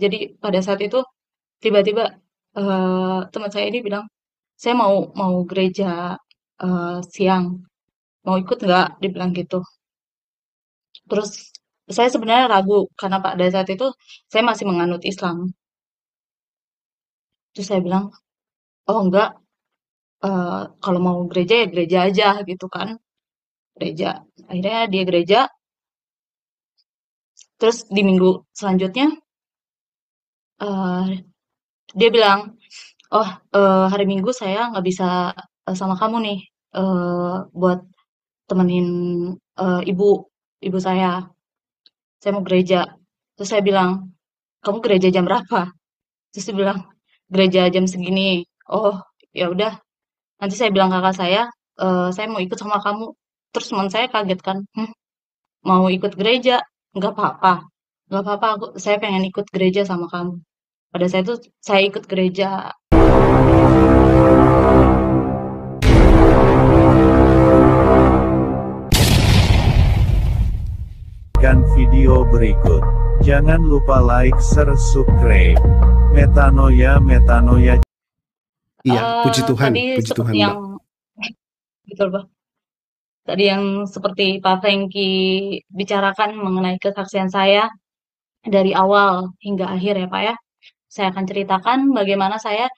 Jadi pada saat itu tiba-tiba teman saya ini bilang, saya mau mau gereja siang, mau ikut nggak? Dibilang gitu. Terus saya sebenarnya ragu karena pada saat itu saya masih menganut Islam. Terus saya bilang, oh enggak, kalau mau gereja ya gereja aja gitu kan, gereja. Akhirnya dia gereja, terus di minggu selanjutnya eh, dia bilang, oh hari Minggu saya nggak bisa sama kamu nih buat temenin ibu ibu saya mau gereja. Terus saya bilang, kamu gereja jam berapa? Terus dia bilang, gereja jam segini. Oh, ya udah. Nanti saya bilang kakak saya mau ikut sama kamu. Terus teman saya kaget kan, mau ikut gereja? Nggak apa-apa. Nggak apa-apa, saya pengen ikut gereja sama kamu. Pada saat itu saya ikut gereja. Saksikan video berikut. Jangan lupa like, share, subscribe. Metanoia, metanoia. Iya, Tadi puji seperti Tuhan, yang Mbak. betul, Pak. Tadi yang seperti Pak Franky bicarakan mengenai kesaksian saya dari awal hingga akhir ya Pak ya. Saya akan ceritakan bagaimana saya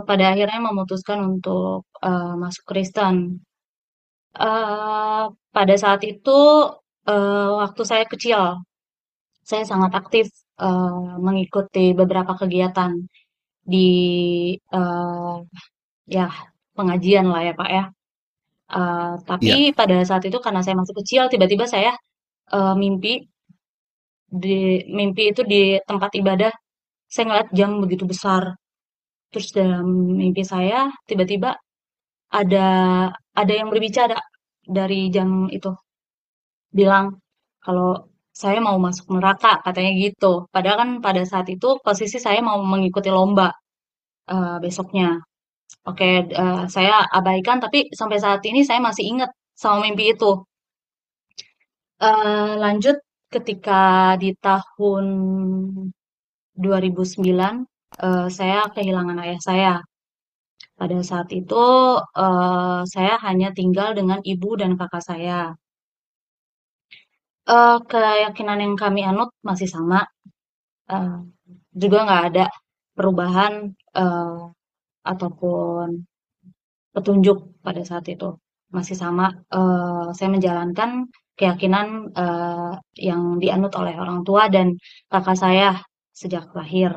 pada akhirnya memutuskan untuk masuk Kristen. Eh, Pada saat itu waktu saya kecil, saya sangat aktif mengikuti beberapa kegiatan di eh, ya pengajian lah ya Pak ya. Tapi Iya, pada saat itu karena saya masih kecil, tiba-tiba saya mimpi mimpi itu di tempat ibadah, saya ngeliat jam begitu besar. Terus dalam mimpi saya tiba-tiba ada ada yang berbicara dari jam itu, bilang kalau saya mau masuk neraka, katanya gitu. Padahal kan pada saat itu posisi saya mau mengikuti lomba besoknya. Oke, saya abaikan, tapi sampai saat ini saya masih ingat sama mimpi itu. Lanjut ketika di tahun 2009, saya kehilangan ayah saya. Pada saat itu, saya hanya tinggal dengan ibu dan kakak saya. Keyakinan yang kami anut masih sama, eee, juga nggak ada perubahan, ataupun petunjuk pada saat itu. Masih sama, saya menjalankan keyakinan, yang dianut oleh orang tua dan kakak saya sejak lahir.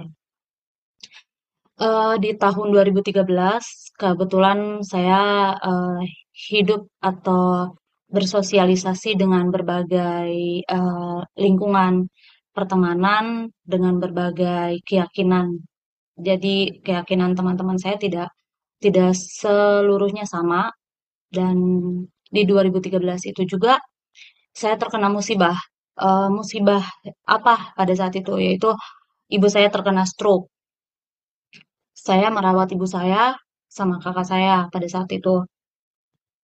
Di tahun 2013 kebetulan saya, hidup atau bersosialisasi dengan berbagai, lingkungan pertemanan dengan berbagai keyakinan. Jadi keyakinan teman-teman saya tidak tidak seluruhnya sama dan di 2013 itu juga saya terkena musibah. Musibah apa pada saat itu? Yaitu ibu saya terkena stroke. Saya merawat ibu saya sama kakak saya pada saat itu.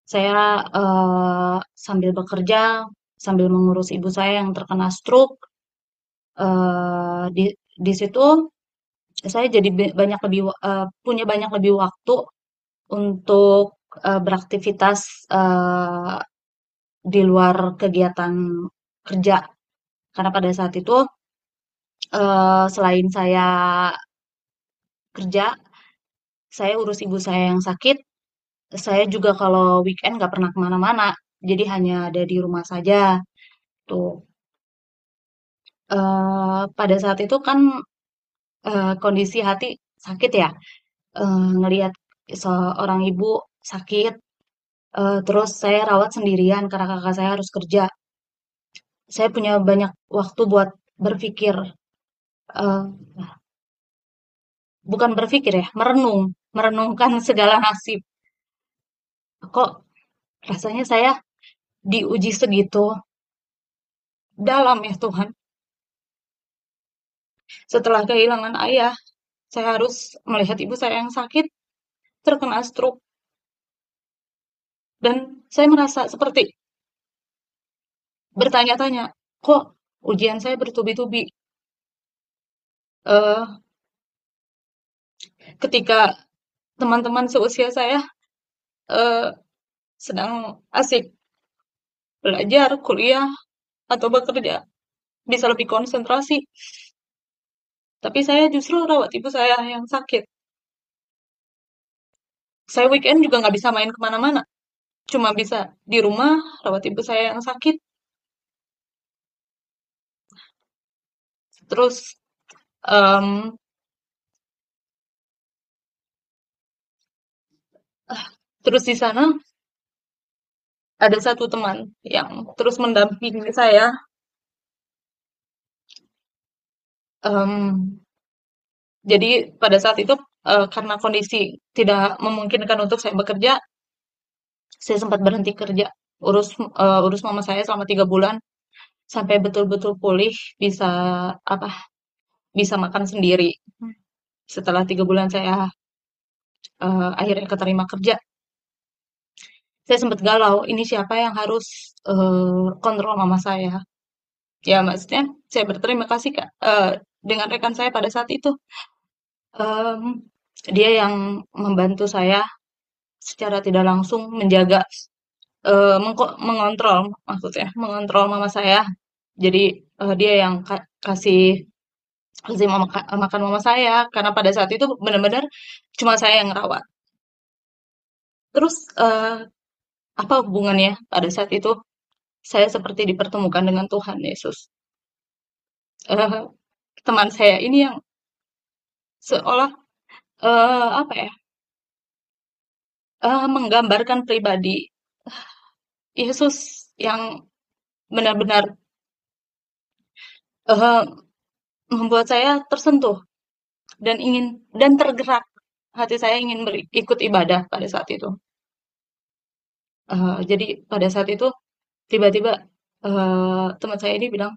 Saya sambil bekerja, sambil mengurus ibu saya yang terkena stroke. Di situ saya jadi banyak lebih punya banyak lebih waktu untuk beraktivitas di luar kegiatan kerja. Karena pada saat itu selain saya kerja, saya urus ibu saya yang sakit. Saya juga kalau weekend nggak pernah kemana-mana, jadi hanya ada di rumah saja. Tuh, pada saat itu kan kondisi hati sakit ya, ngelihat seorang ibu sakit, terus saya rawat sendirian karena kakak saya harus kerja. Saya punya banyak waktu buat berpikir, eee, bukan berpikir ya, merenungkan segala nasib. Kok rasanya saya diuji segitu dalam ya Tuhan. Setelah kehilangan ayah, saya harus melihat ibu saya yang sakit, terkena stroke, dan saya merasa seperti bertanya-tanya, kok ujian saya bertubi-tubi? eee, ketika teman-teman seusia saya, eee, sedang asik belajar, kuliah, atau bekerja, bisa lebih konsentrasi. Tapi saya justru rawat ibu saya yang sakit. Saya weekend juga nggak bisa main kemana-mana, cuma bisa di rumah rawat ibu saya yang sakit. Terus, mmm, terus di sana ada satu teman yang terus mendampingi saya, mmm, jadi pada saat itu, karena kondisi tidak memungkinkan untuk saya bekerja, saya sempat berhenti kerja, urus mama saya selama 3 bulan, sampai betul-betul pulih, bisa, apa, bisa makan sendiri. Setelah 3 bulan saya, akhirnya keterima kerja, saya sempat galau, ini siapa yang harus, kontrol mama saya. Ya maksudnya saya berterima kasih Kak, dengan rekan saya pada saat itu. Mmm, dia yang membantu saya secara tidak langsung menjaga, mengontrol maksudnya, mengontrol mama saya. Jadi, dia yang kasih kasih makan mama saya, karena pada saat itu benar-benar cuma saya yang ngerawat. Terus, apa hubungannya pada saat itu saya seperti dipertemukan dengan Tuhan Yesus. Eee, teman saya ini yang seolah, apa ya, menggambarkan pribadi Yesus yang benar-benar, eee, membuat saya tersentuh dan tergerak. Hati saya ingin ikut ibadah pada saat itu. Jadi pada saat itu tiba-tiba, teman saya ini bilang,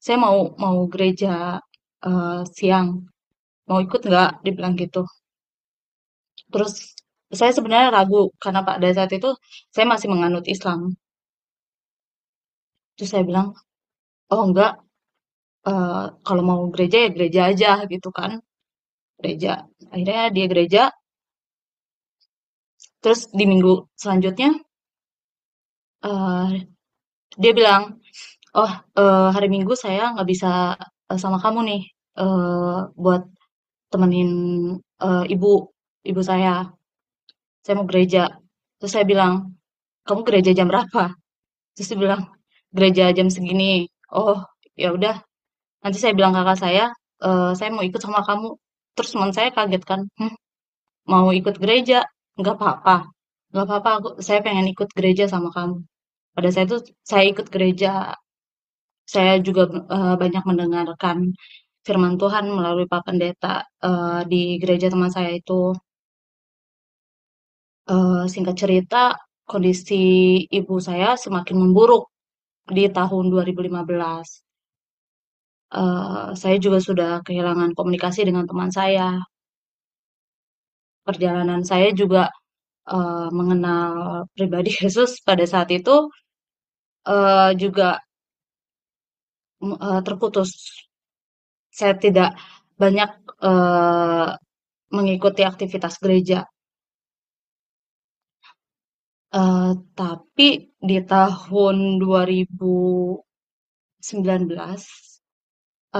"Saya mau mau gereja, siang, mau ikut nggak?" Dia bilang gitu. Terus saya sebenarnya ragu karena pada saat itu saya masih menganut Islam. Terus saya bilang, "Oh enggak, kalau mau gereja ya gereja aja," gitu kan, gereja. Akhirnya dia gereja, terus di minggu selanjutnya, eee, dia bilang, "Oh, hari Minggu saya nggak bisa, sama kamu nih, buat temenin, ibu ibu saya mau gereja." Terus saya bilang, "Kamu gereja jam berapa?" Terus dia bilang, "Gereja jam segini." "Oh, ya udah." Nanti saya bilang kakak saya mau ikut sama kamu." Terus teman saya kaget kan, mau ikut gereja? Nggak apa-apa, nggak apa-apa, saya pengen ikut gereja sama kamu." Pada saat itu saya ikut gereja, saya juga banyak mendengarkan firman Tuhan melalui Pak Pendeta di gereja teman saya itu. Singkat cerita, kondisi ibu saya semakin memburuk di tahun 2015. Saya juga sudah kehilangan komunikasi dengan teman saya. Perjalanan saya juga mengenal pribadi Yesus pada saat itu juga terputus. Saya tidak banyak eh, mengikuti aktivitas gereja. Tapi di tahun 2019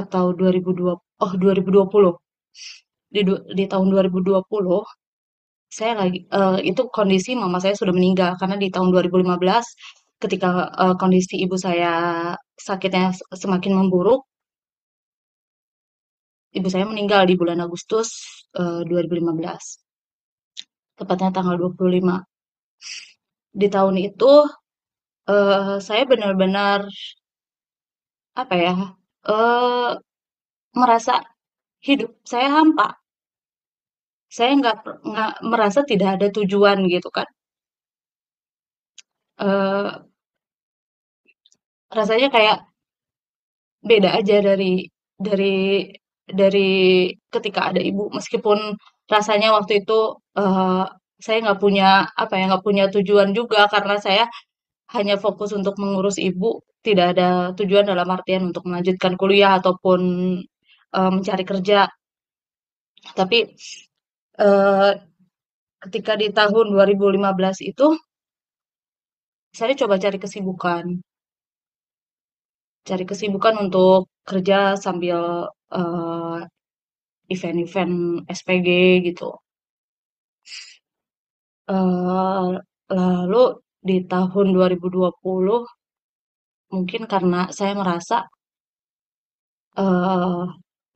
atau 2020, di tahun 2020 saya lagi itu kondisi mama saya sudah meninggal karena di tahun 2015 ketika kondisi ibu saya sakitnya semakin memburuk, ibu saya meninggal di bulan Agustus 2015, tepatnya tanggal 25. Di tahun itu saya benar-benar apa ya, eee, merasa hidup saya hampa. Saya nggak merasa tidak ada tujuan gitu kan. Eee, rasanya kayak beda aja dari dari ketika ada ibu. Meskipun rasanya waktu itu, eee, saya nggak punya apa ya, nggak punya tujuan juga karena saya hanya fokus untuk mengurus ibu, tidak ada tujuan dalam artian untuk melanjutkan kuliah ataupun mencari kerja. Tapi eh, ketika di tahun 2015 itu saya coba cari kesibukan untuk kerja sambil eh, event-event SPG gitu. Eh, Lalu di tahun 2020 mungkin karena saya merasa eh,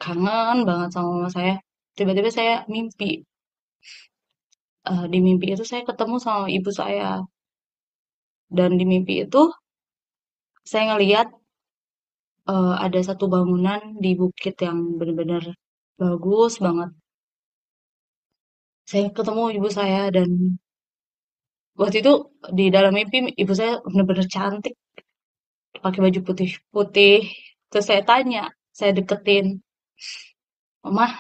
kangen banget sama mama saya. Tiba-tiba saya mimpi. Di mimpi itu saya ketemu sama ibu saya. Dan di mimpi itu saya ngeliat ada satu bangunan di bukit yang benar-benar bagus banget. Saya ketemu ibu saya dan waktu itu di dalam mimpi ibu saya benar-benar cantik, pakai baju putih-putih. Terus saya tanya, saya deketin, "Mah,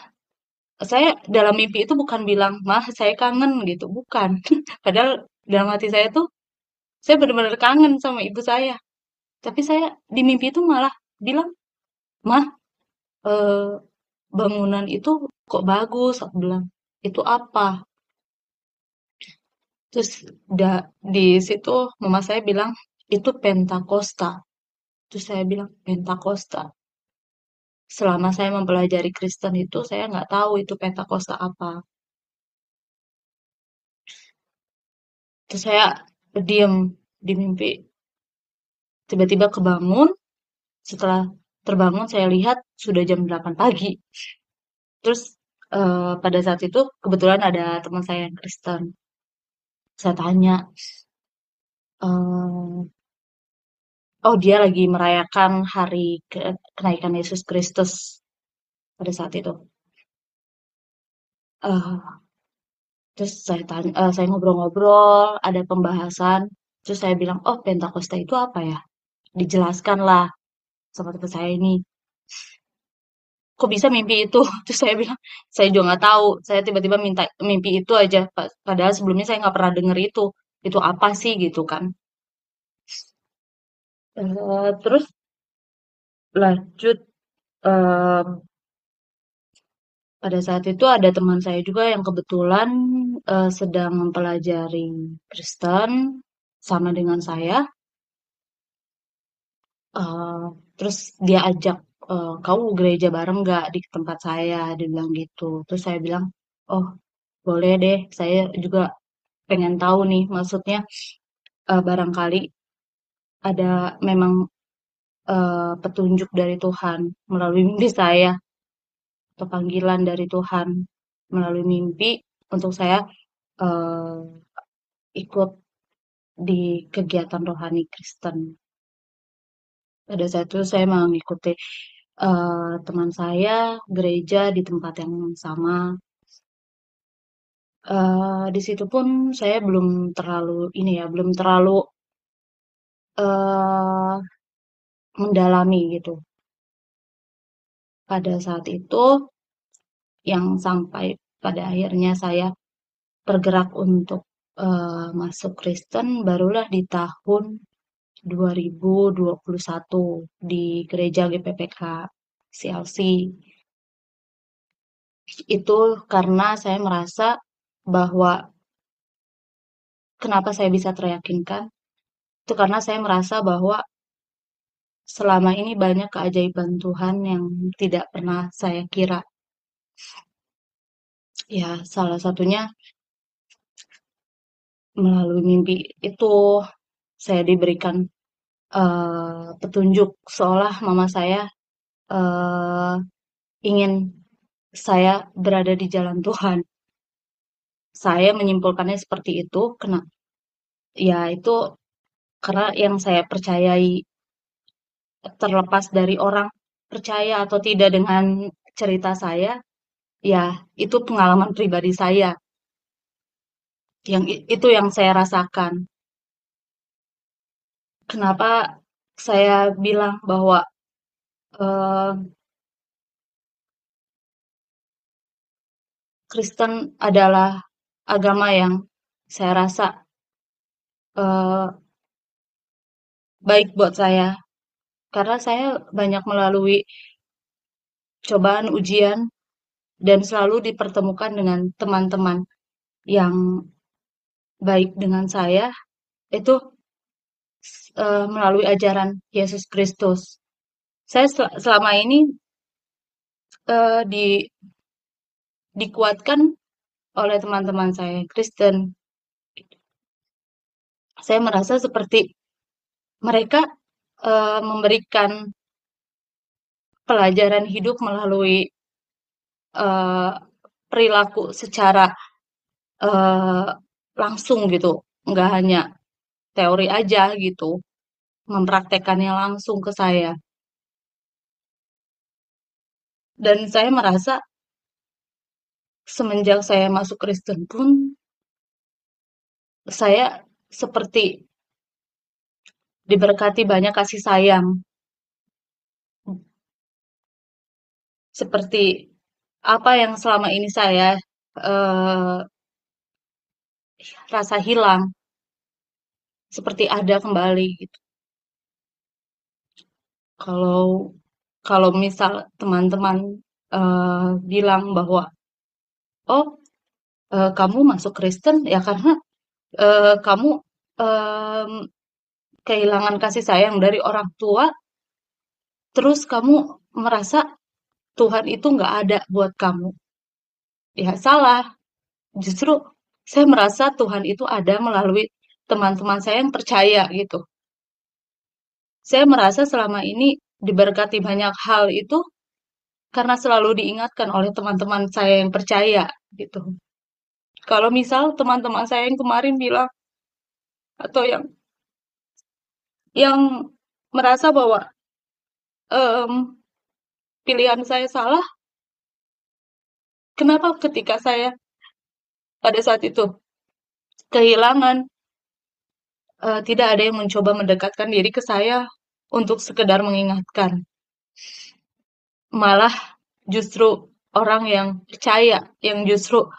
saya dalam mimpi itu bukan bilang, "Mah, saya kangen," gitu, bukan. Padahal dalam hati saya tuh, saya benar-benar kangen sama ibu saya. Tapi saya di mimpi itu malah bilang, "Mah, eh, bangunan itu kok bagus?" Aku bilang, "Itu apa?" Terus di situ mama saya bilang, "Itu Pentakosta." Terus saya bilang, "Pentakosta." Selama saya mempelajari Kristen itu, saya nggak tahu itu Pentakosta apa. Terus saya diam di mimpi. Tiba-tiba kebangun, setelah terbangun saya lihat sudah jam 8 pagi. Terus pada saat itu kebetulan ada teman saya yang Kristen. Saya tanya, eee, oh dia lagi merayakan hari kenaikan Yesus Kristus pada saat itu. Eee, Terus saya ngobrol-ngobrol, ada pembahasan, terus saya bilang, "Oh, Pentakosta itu apa ya?" Dijelaskanlah sama teman saya ini. Kok bisa mimpi itu? Terus saya bilang, saya juga nggak tahu. Saya tiba-tiba minta mimpi itu aja. Padahal sebelumnya saya nggak pernah denger itu. Itu apa sih gitu kan? Terus lanjut em, pada saat itu ada teman saya juga yang kebetulan sedang mempelajari Kristen sama dengan saya. eh, Terus dia ajak, kamu gereja bareng nggak di tempat saya? Dia bilang gitu. Terus saya bilang, oh boleh deh. Saya juga pengen tahu nih, maksudnya barangkali ada memang petunjuk dari Tuhan melalui mimpi saya atau panggilan dari Tuhan melalui mimpi untuk saya eh, ikut di kegiatan rohani Kristen. Pada saat itu saya mengikuti teman saya gereja di tempat yang sama. Di situ pun saya belum terlalu ini ya, belum terlalu eh, mendalami gitu. Pada saat itu yang sampai pada akhirnya saya tergerak untuk masuk Kristen barulah di tahun 2021 di gereja GPPK CLC. Itu karena saya merasa bahwa kenapa saya bisa teryakinkan, itu karena saya merasa bahwa selama ini banyak keajaiban Tuhan yang tidak pernah saya kira. Ya, salah satunya melalui mimpi itu saya diberikan petunjuk seolah mama saya eh, ingin saya berada di jalan Tuhan. Saya menyimpulkannya seperti itu, ya itu karena yang saya percayai terlepas dari orang percaya atau tidak dengan cerita saya, ya itu pengalaman pribadi saya. Itu yang saya rasakan. Kenapa saya bilang bahwa eh, Kristen adalah agama yang saya rasa eh, baik buat saya karena saya banyak melalui cobaan, ujian, dan selalu dipertemukan dengan teman-teman yang baik dengan saya itu melalui ajaran Yesus Kristus. Saya selama ini eh, di, dikuatkan oleh teman-teman saya Kristen. Saya merasa seperti mereka memberikan pelajaran hidup melalui eh, perilaku secara eh, langsung gitu, nggak hanya teori aja gitu, mempraktekannya langsung ke saya. Dan saya merasa semenjak saya masuk Kristen pun, saya seperti diberkati banyak kasih sayang, seperti apa yang selama ini saya eh, rasa hilang, seperti ada kembali gitu. Kalau kalau misal teman-teman bilang bahwa, oh, kamu masuk Kristen ya karena kamu em, kehilangan kasih sayang dari orang tua, terus kamu merasa Tuhan itu nggak ada buat kamu. Ya salah. Justru saya merasa Tuhan itu ada melalui teman-teman saya yang percaya gitu. Saya merasa selama ini diberkati banyak hal itu karena selalu diingatkan oleh teman-teman saya yang percaya gitu. Kalau misal teman-teman saya yang kemarin bilang atau yang merasa bahwa em, pilihan saya salah, kenapa ketika saya pada saat itu kehilangan, tidak ada yang mencoba mendekatkan diri ke saya untuk sekedar mengingatkan. Malah justru orang yang percaya, yang justru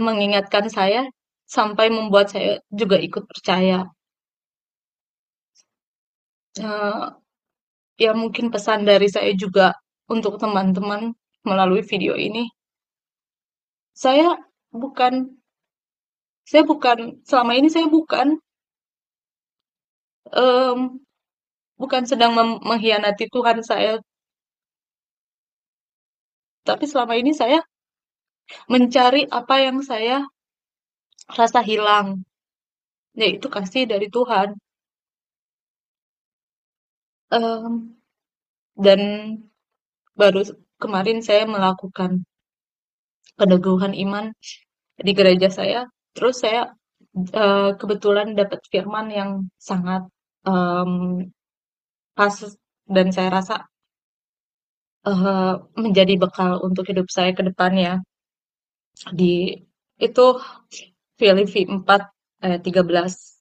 mengingatkan saya sampai membuat saya juga ikut percaya. Eh, ya mungkin pesan dari saya juga untuk teman-teman melalui video ini, saya bukan, saya bukan, selama ini saya em, bukan sedang mengkhianati Tuhan saya, tapi selama ini saya mencari apa yang saya rasa hilang, yaitu kasih dari Tuhan. Em, dan baru kemarin saya melakukan peneguhan iman di gereja saya. Terus saya kebetulan dapat firman yang sangat em, pas dan saya rasa menjadi bekal untuk hidup saya ke depannya. Di itu Filipi 4 ayat 13.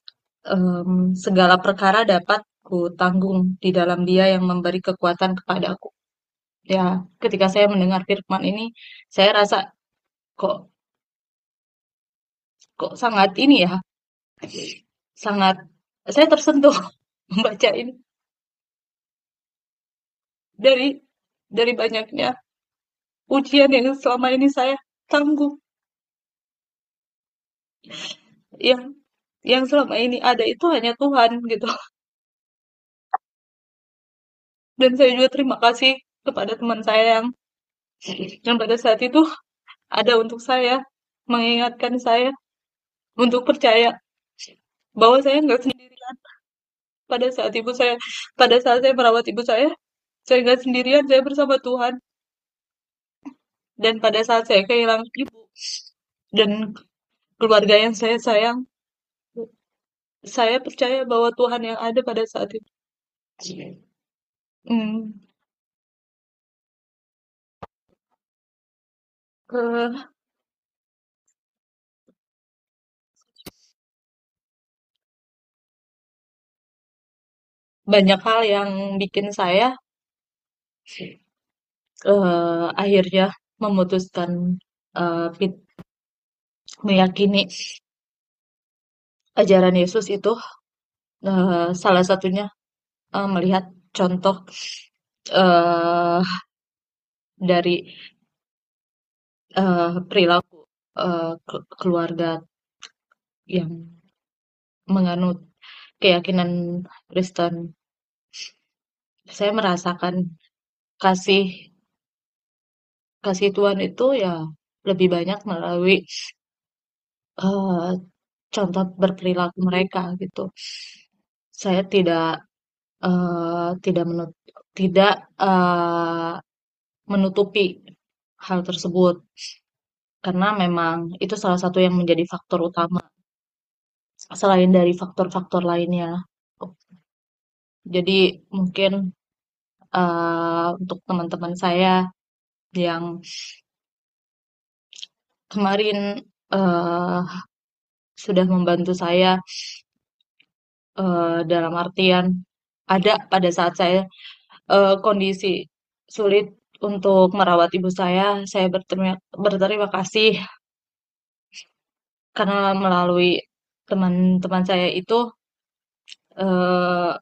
Segala perkara dapat ku tanggung di dalam Dia yang memberi kekuatan kepadaku. Ya, ketika saya mendengar firman ini, saya rasa kok kok sangat ini ya, sangat saya tersentuh membaca ini dari banyaknya ujian yang selama ini saya tanggung, yang selama ini ada itu hanya Tuhan gitu. Dan saya juga terima kasih kepada teman saya yang pada saat itu ada untuk saya, mengingatkan saya untuk percaya bahwa saya nggak sendirian pada saat saya merawat ibu saya nggak sendirian, saya bersama Tuhan. Dan pada saat saya kehilangan ibu dan keluarga yang saya sayang, saya percaya bahwa Tuhan yang ada pada saat itu. Hmm, eh, banyak hal yang bikin saya akhirnya memutuskan meyakini ajaran Yesus itu, salah satunya melihat contoh eh dari perilaku keluarga yang menganut keyakinan Kristen. Saya merasakan kasih kasih Tuhan itu ya lebih banyak melalui eh, contoh berperilaku mereka gitu. Saya tidak tidak eh, menutupi hal tersebut karena memang itu salah satu yang menjadi faktor utama selain dari faktor-faktor lainnya. Jadi mungkin untuk teman-teman saya yang kemarin eh, sudah membantu saya dalam artian ada pada saat saya kondisi sulit untuk merawat ibu saya berterima kasih karena melalui teman-teman saya itu eh,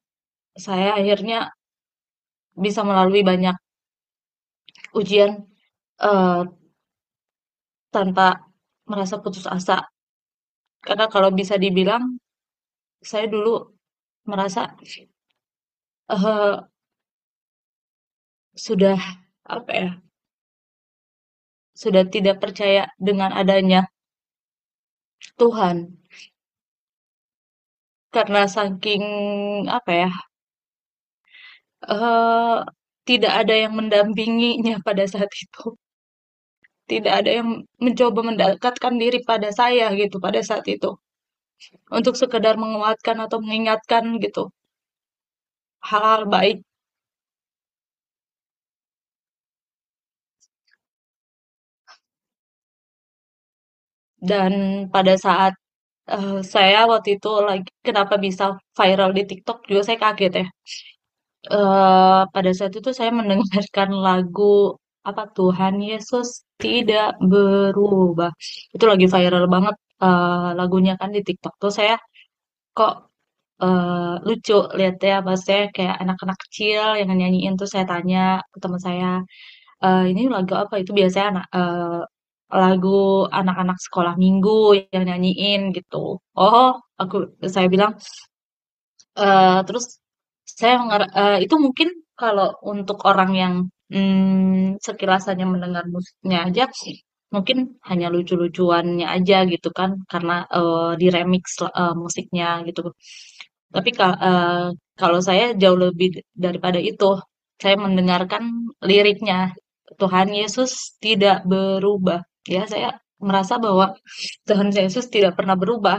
saya akhirnya bisa melalui banyak ujian eh, tanpa merasa putus asa. Karena kalau bisa dibilang, saya dulu merasa eh, sudah apa ya, sudah tidak percaya dengan adanya Tuhan karena saking apa ya, eh, tidak ada yang mendampinginya pada saat itu. Tidak ada yang mencoba mendekatkan diri pada saya gitu pada saat itu. Untuk sekedar menguatkan atau mengingatkan gitu hal-hal baik. Dan pada saat saya waktu itu lagi kenapa bisa viral di TikTok juga saya kaget ya. Pada saat itu saya mendengarkan lagu apa Tuhan Yesus tidak berubah. Itu lagi viral banget lagunya kan di TikTok tuh saya kok lucu lihatnya maksudnya kayak anak-anak kecil yang nyanyiin tuh saya tanya ke teman saya, "Ini lagu apa?" Itu biasanya lagu anak-anak sekolah minggu yang nyanyiin gitu. "Oh," saya bilang, terus saya itu mungkin kalau untuk orang yang, sekilas hanya mendengar musiknya aja, mungkin hanya lucu-lucuannya aja gitu kan, karena, di-remix musiknya gitu. Tapi kalau saya jauh lebih daripada itu, saya mendengarkan liriknya, Tuhan Yesus tidak berubah. Ya, saya merasa bahwa Tuhan Yesus tidak pernah berubah.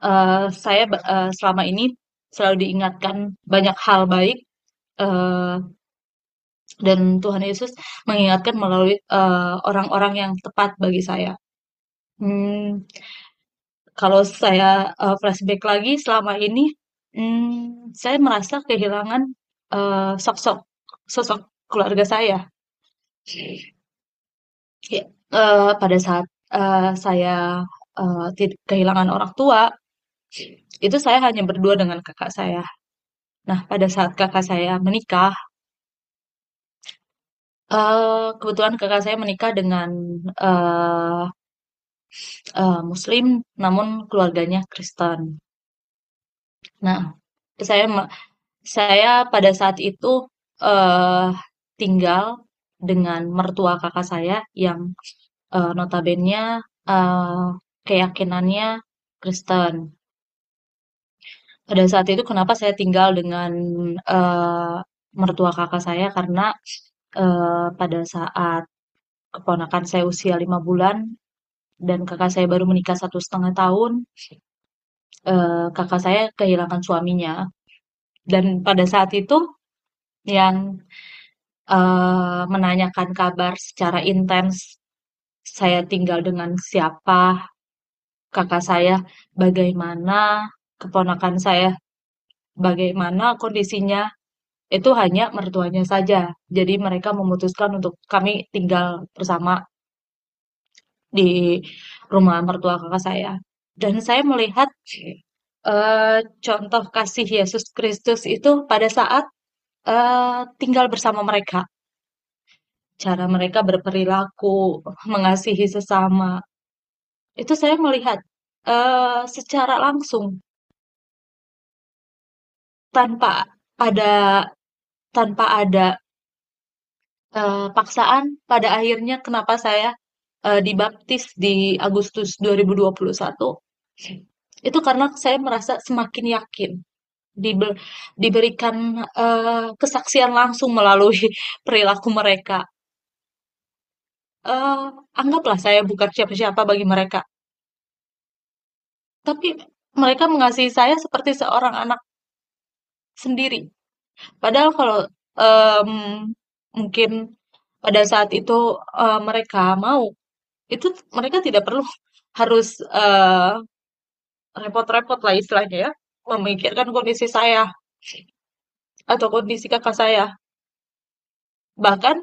Eee selama ini selalu diingatkan banyak hal baik, eee, dan Tuhan Yesus mengingatkan melalui, orang-orang yang tepat bagi saya. Mmm, Kalau saya, flashback lagi selama ini, saya merasa kehilangan, sosok sosok keluarga saya. Ya, pada saat, saya, kehilangan orang tua, itu saya hanya berdua dengan kakak saya. Nah, pada saat kakak saya menikah, kebetulan kakak saya menikah dengan, eee Muslim, namun keluarganya Kristen. Nah, saya me saya pada saat itu, eee, tinggal dengan mertua kakak saya yang, notabene, eee, keyakinannya Kristen. Pada saat itu kenapa saya tinggal dengan, eee, mertua kakak saya, karena, pada saat keponakan saya usia 5 bulan dan kakak saya baru menikah 1,5 tahun, kakak saya kehilangan suaminya. Dan pada saat itu yang, menanyakan kabar secara intens, saya tinggal dengan siapa, kakak saya bagaimana, keponakan saya bagaimana kondisinya, itu hanya mertuanya saja. Jadi mereka memutuskan untuk kami tinggal bersama di rumah mertua kakak saya. Dan saya melihat, contoh kasih Yesus Kristus itu pada saat tinggal bersama mereka, cara mereka berperilaku, mengasihi sesama, itu saya melihat, secara langsung tanpa ada tanpa ada, paksaan. Pada akhirnya kenapa saya, dibaptis di Agustus 2021, itu karena saya merasa semakin yakin, dibe diberikan, kesaksian langsung melalui perilaku mereka. Eee, Anggaplah saya bukan siapa-siapa bagi mereka, tapi mereka mengasihi saya seperti seorang anak sendiri. Padahal kalau, mungkin pada saat itu, mereka mau, itu mereka tidak perlu harus, repot-repot lah istilahnya ya, memikirkan kondisi saya atau kondisi kakak saya. Bahkan,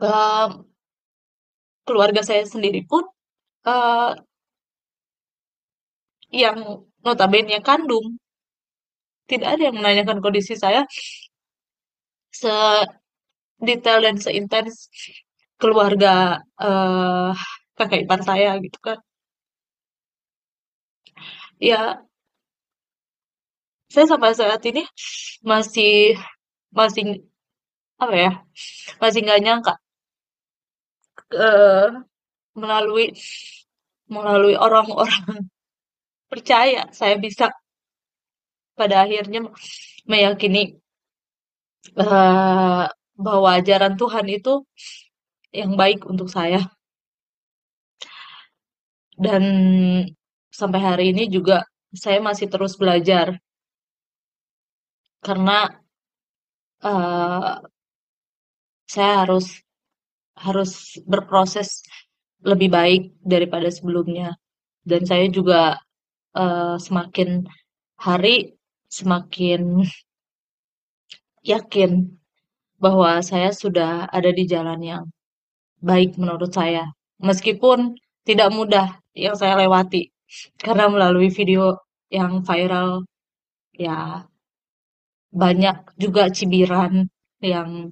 eee, keluarga saya sendiri pun, eee, yang notabene kandung, tidak ada yang menanyakan kondisi saya sedetail dan seintens keluarga, kakak ipar saya gitu kan. Ya, saya sampai saat ini masih masih apa ya, masih nggak nyangka, eee, melalui melalui orang-orang percaya saya bisa pada akhirnya meyakini, eee, bahwa ajaran Tuhan itu yang baik untuk saya. Dan sampai hari ini juga saya masih terus belajar karena, eee, saya harus harus berproses lebih baik daripada sebelumnya. Dan saya juga, semakin hari semakin yakin bahwa saya sudah ada di jalan yang baik menurut saya. Meskipun tidak mudah yang saya lewati, karena melalui video yang viral, ya banyak juga cibiran yang,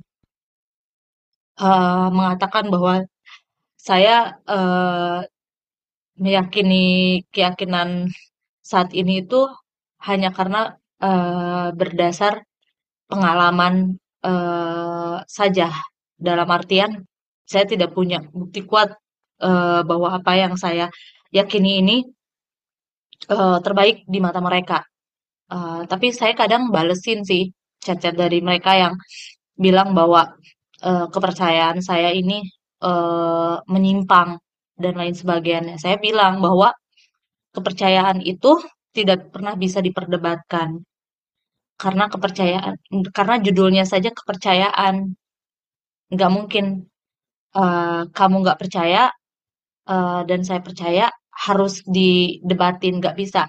mengatakan bahwa saya, meyakini keyakinan saat ini itu hanya karena, berdasar pengalaman, saja. Dalam artian, saya tidak punya bukti kuat, bahwa apa yang saya yakini ini, terbaik di mata mereka. Tapi saya kadang balesin sih chat-chat dari mereka yang bilang bahwa, kepercayaan saya ini, menyimpang dan lain sebagainya. Saya bilang bahwa kepercayaan itu tidak pernah bisa diperdebatkan, karena karena judulnya saja kepercayaan. Nggak mungkin, kamu nggak percaya, dan saya percaya harus didebatin, nggak bisa.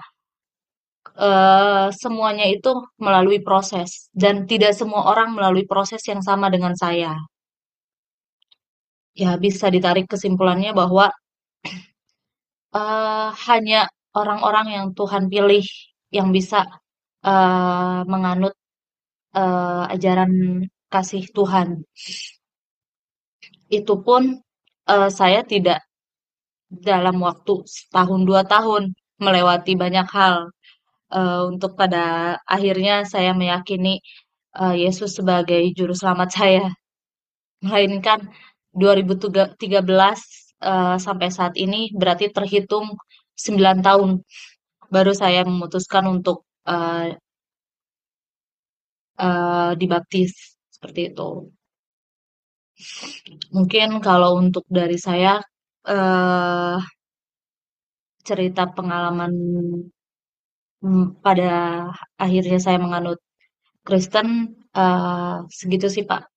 Semuanya itu melalui proses dan tidak semua orang melalui proses yang sama dengan saya. Ya bisa ditarik kesimpulannya bahwa, hanya orang-orang yang Tuhan pilih yang bisa, menganut, ajaran kasih Tuhan. Itu pun, saya tidak dalam waktu setahun 2 tahun melewati banyak hal, untuk pada akhirnya saya meyakini, Yesus sebagai juru selamat saya. Melainkan 2013, sampai saat ini berarti terhitung 9 tahun baru saya memutuskan untuk, dibaptis, seperti itu. Mungkin kalau untuk dari saya, eee, cerita pengalaman, pada akhirnya saya menganut Kristen, segitu sih, Pak.